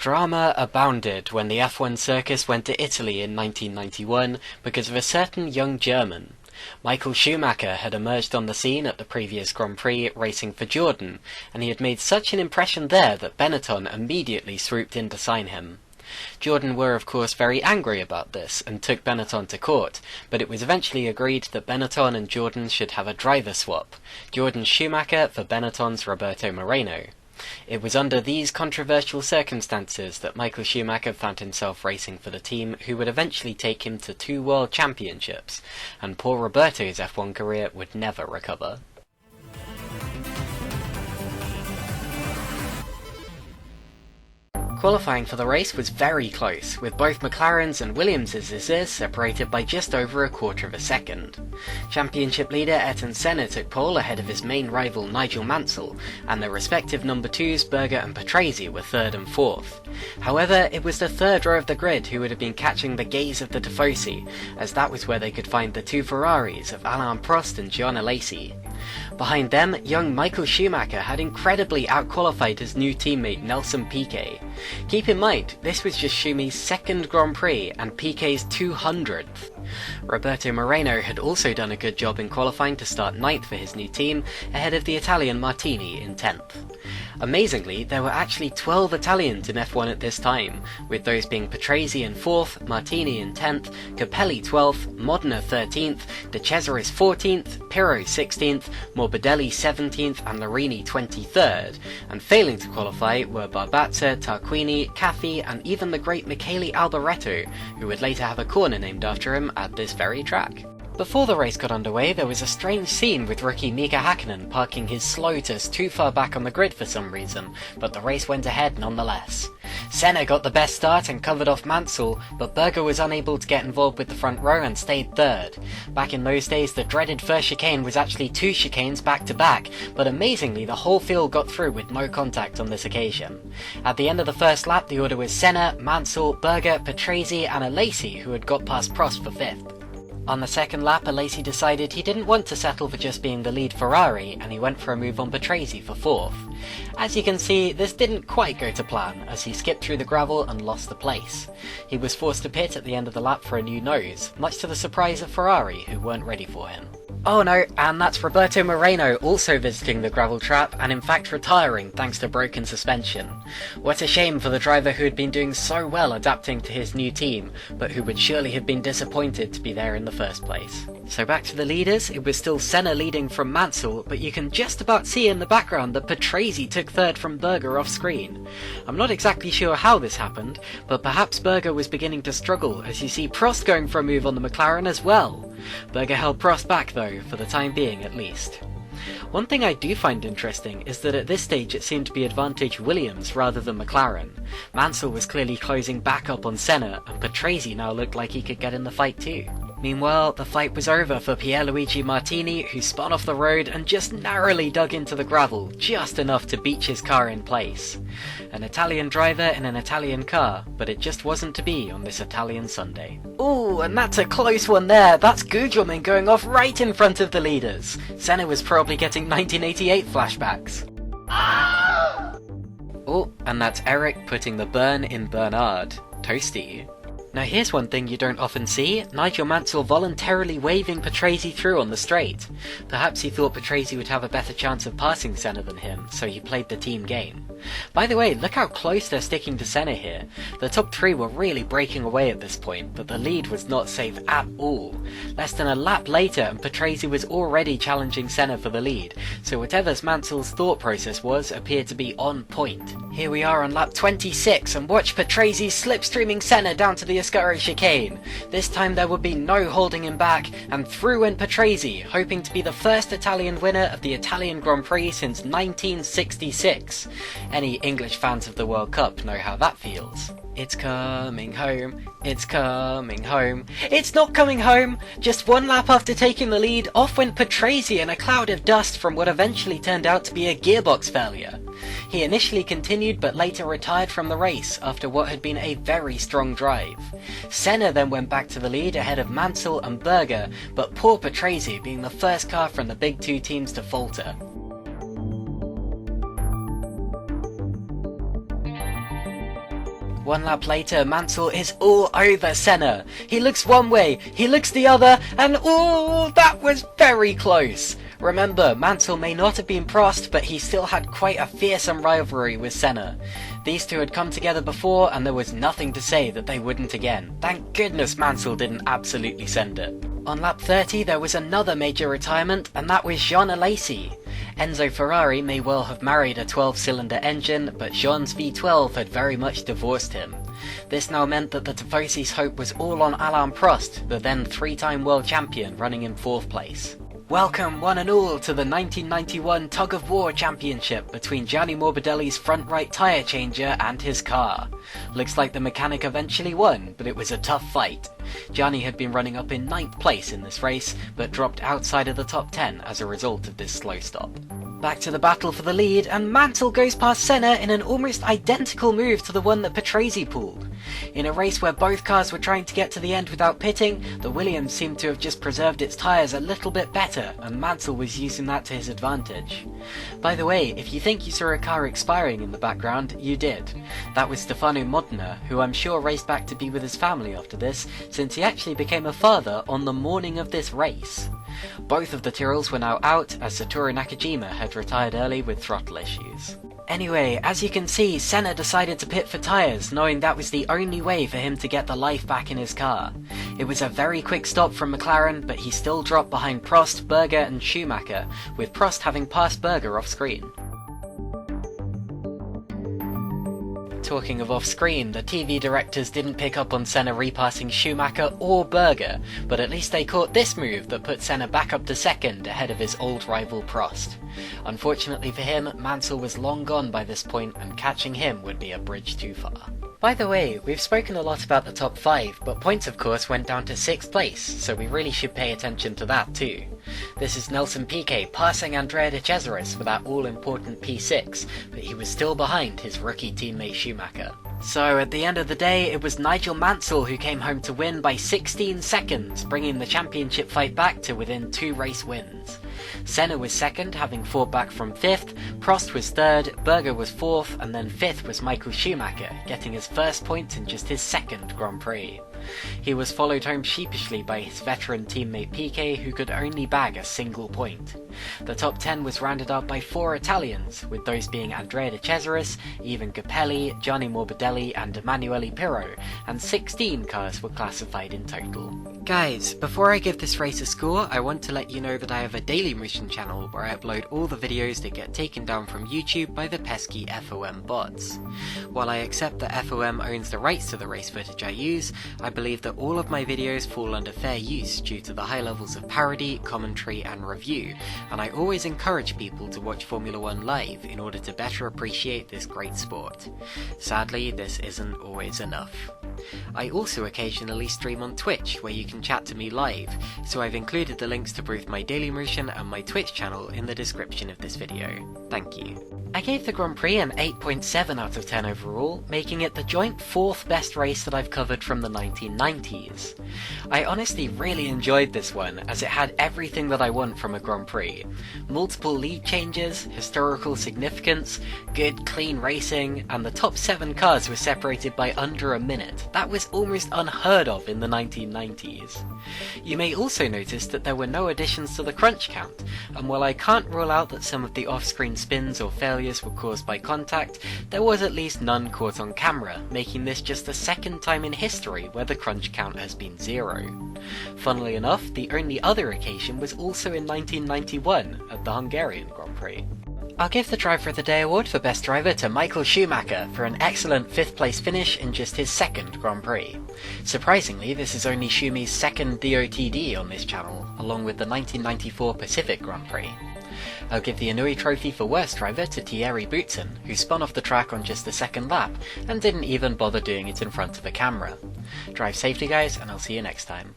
Drama abounded when the F1 circus went to Italy in 1991 because of a certain young German. Michael Schumacher had emerged on the scene at the previous Grand Prix racing for Jordan, and he had made such an impression there that Benetton immediately swooped in to sign him. Jordan were of course very angry about this and took Benetton to court, but it was eventually agreed that Benetton and Jordan should have a driver swap, Jordan's Schumacher for Benetton's Roberto Moreno. It was under these controversial circumstances that Michael Schumacher found himself racing for the team who would eventually take him to 2 world championships, and poor Roberto's F1 career would never recover. Qualifying for the race was very close, with both McLaren's and Williams' separated by just over a quarter of a second. Championship leader Ayrton Senna took pole ahead of his main rival Nigel Mansell, and their respective number 2s Berger and Patrese were 3rd and 4th. However, it was the 3rd row of the grid who would have been catching the gaze of the Tifosi, as that was where they could find the 2 Ferraris of Alain Prost and John Alesi. Behind them, young Michael Schumacher had incredibly outqualified his new teammate Nelson Piquet. Keep in mind, this was just Schumi's 2nd Grand Prix and Piquet's 200th. Roberto Moreno had also done a good job in qualifying to start 9th for his new team, ahead of the Italian Martini in 10th. Amazingly, there were actually 12 Italians in F1 at this time, with those being Patrese in 4th, Martini in 10th, Capelli 12th, Modena 13th, De Cesaris 14th, Pirro 16th, Morbidelli 17th and Larini 23rd, and failing to qualify were Barbazza, Tarquini, Caffi and even the great Michele Alboreto, who would later have a corner named after him at this very track. Before the race got underway, there was a strange scene with rookie Mika Hakkinen parking his Lotus too far back on the grid for some reason, but the race went ahead nonetheless. Senna got the best start and covered off Mansell, but Berger was unable to get involved with the front row and stayed 3rd. Back in those days, the dreaded first chicane was actually 2 chicanes back to back, but amazingly the whole field got through with no contact on this occasion. At the end of the first lap, the order was Senna, Mansell, Berger, Patrese and Alesi, who had got past Prost for 5th. On the second lap, Alesi decided he didn't want to settle for just being the lead Ferrari, and he went for a move on Patrese for 4th. As you can see, this didn't quite go to plan, as he skipped through the gravel and lost the place. He was forced to pit at the end of the lap for a new nose, much to the surprise of Ferrari, who weren't ready for him. Oh no, and that's Roberto Moreno also visiting the gravel trap and in fact retiring thanks to broken suspension. What a shame for the driver who had been doing so well adapting to his new team, but who would surely have been disappointed to be there in the first place. So back to the leaders, it was still Senna leading from Mansell, but you can just about see in the background that Patrese took 3rd from Berger off screen. I'm not exactly sure how this happened, but perhaps Berger was beginning to struggle as you see Prost going for a move on the McLaren as well. Berger held Prost back though, for the time being at least. One thing I do find interesting is that at this stage it seemed to be advantage Williams rather than McLaren. Mansell was clearly closing back up on Senna, and Patrese now looked like he could get in the fight too. Meanwhile, the fight was over for Pierluigi Martini, who spun off the road and just narrowly dug into the gravel, just enough to beach his car in place. An Italian driver in an Italian car, but it just wasn't to be on this Italian Sunday. Ooh, and that's a close one there. That's Gugelmin going off right in front of the leaders. Senna was probably getting 1988 flashbacks. Oh, and that's Eric putting the burn in Bernard. Toasty. Now here's one thing you don't often see, Nigel Mansell voluntarily waving Patrese through on the straight. Perhaps he thought Patrese would have a better chance of passing Senna than him, so he played the team game. By the way, look how close they're sticking to Senna here. The top 3 were really breaking away at this point, but the lead was not safe at all. Less than a lap later and Patrese was already challenging Senna for the lead, so whatever Mansell's thought process was appeared to be on point. Here we are on lap 26 and watch Patrese slipstreaming Senna down to the Ascari chicane. This time there would be no holding him back, and through went Patrese, hoping to be the first Italian winner of the Italian Grand Prix since 1966. Any English fans of the World Cup know how that feels. It's coming home, it's coming home. It's not coming home! Just 1 lap after taking the lead, off went Patrese in a cloud of dust from what eventually turned out to be a gearbox failure. He initially continued but later retired from the race after what had been a very strong drive. Senna then went back to the lead ahead of Mansell and Berger, but poor Patrese being the first car from the big 2 teams to falter. One lap later, Mansell is all over Senna. He looks one way, he looks the other, and oh, that was very close. Remember, Mansell may not have been Prost, but he still had quite a fearsome rivalry with Senna. These two had come together before, and there was nothing to say that they wouldn't again. Thank goodness Mansell didn't absolutely send it. On lap 30, there was another major retirement, and that was Jean Alesi. Enzo Ferrari may well have married a 12-cylinder engine, but Jean's V12 had very much divorced him. This now meant that the Tifosi's hope was all on Alain Prost, the then three-time world champion, running in 4th place. Welcome one and all to the 1991 Tug of War Championship between Gianni Morbidelli's front right tyre changer and his car. Looks like the mechanic eventually won, but it was a tough fight. Gianni had been running up in 9th place in this race, but dropped outside of the top 10 as a result of this slow stop. Back to the battle for the lead, and Mansell goes past Senna in an almost identical move to the one that Patrese pulled. In a race where both cars were trying to get to the end without pitting, the Williams seemed to have just preserved its tyres a little bit better, and Mansell was using that to his advantage. By the way, if you think you saw a car expiring in the background, you did. That was Stefano Modena, who I'm sure raced back to be with his family after this, since he actually became a father on the morning of this race. Both of the Tyrrells were now out, as Satoru Nakajima had retired early with throttle issues. Anyway, as you can see, Senna decided to pit for tyres, knowing that was the only way for him to get the life back in his car. It was a very quick stop from McLaren, but he still dropped behind Prost, Berger and Schumacher, with Prost having passed Berger off screen. Talking of off-screen, the TV directors didn't pick up on Senna repassing Schumacher or Berger, but at least they caught this move that put Senna back up to 2nd ahead of his old rival Prost. Unfortunately for him, Mansell was long gone by this point, and catching him would be a bridge too far. By the way, we've spoken a lot about the top 5, but points of course went down to 6th place, so we really should pay attention to that too. This is Nelson Piquet passing Andrea de Cesaris for that all-important P6, but he was still behind his rookie teammate Schumacher. So at the end of the day, it was Nigel Mansell who came home to win by 16 seconds, bringing the championship fight back to within 2 race wins. Senna was 2nd, having fought back from 5th, Prost was 3rd, Berger was 4th, and then 5th was Michael Schumacher, getting his first points in just his 2nd Grand Prix. He was followed home sheepishly by his veteran teammate Piquet, who could only bag a single point. The top 10 was rounded out by 4 Italians, with those being Andrea de Cesaris, Ivan Capelli, Gianni Morbidelli and Emanuele Pirro, and 16 cars were classified in total. Guys, before I give this race a score, I want to let you know that I have a Daily Motion channel where I upload all the videos that get taken down from YouTube by the pesky FOM bots. While I accept that FOM owns the rights to the race footage I use, I believe that all of my videos fall under fair use due to the high levels of parody, commentary and review, and I always encourage people to watch Formula 1 live in order to better appreciate this great sport. Sadly, this isn't always enough. I also occasionally stream on Twitch, where you can chat to me live, so I've included the links to both my Daily Motion and my Twitch channel in the description of this video. Thank you. I gave the Grand Prix an 8.7 out of 10 overall, making it the joint 4th best race that I've covered from the 1990s. I honestly really enjoyed this one, as it had everything that I want from a Grand Prix. Multiple lead changes, historical significance, good clean racing, and the top 7 cars were separated by under a minute. That was almost unheard of in the 1990s. You may also notice that there were no additions to the crunch count, and while I can't rule out that some of the off-screen spins or failures were caused by contact, there was at least none caught on camera, making this just the 2nd time in history where the crunch count has been 0. Funnily enough, the only other occasion was also in 1991 at the Hungarian Grand Prix. I'll give the Driver of the Day award for Best Driver to Michael Schumacher for an excellent 5th place finish in just his 2nd Grand Prix. Surprisingly, this is only Schumi's 2nd DOTD on this channel, along with the 1994 Pacific Grand Prix. I'll give the Inouye Trophy for Worst Driver to Thierry Boutsen, who spun off the track on just the 2nd lap, and didn't even bother doing it in front of a camera. Drive safely guys, and I'll see you next time.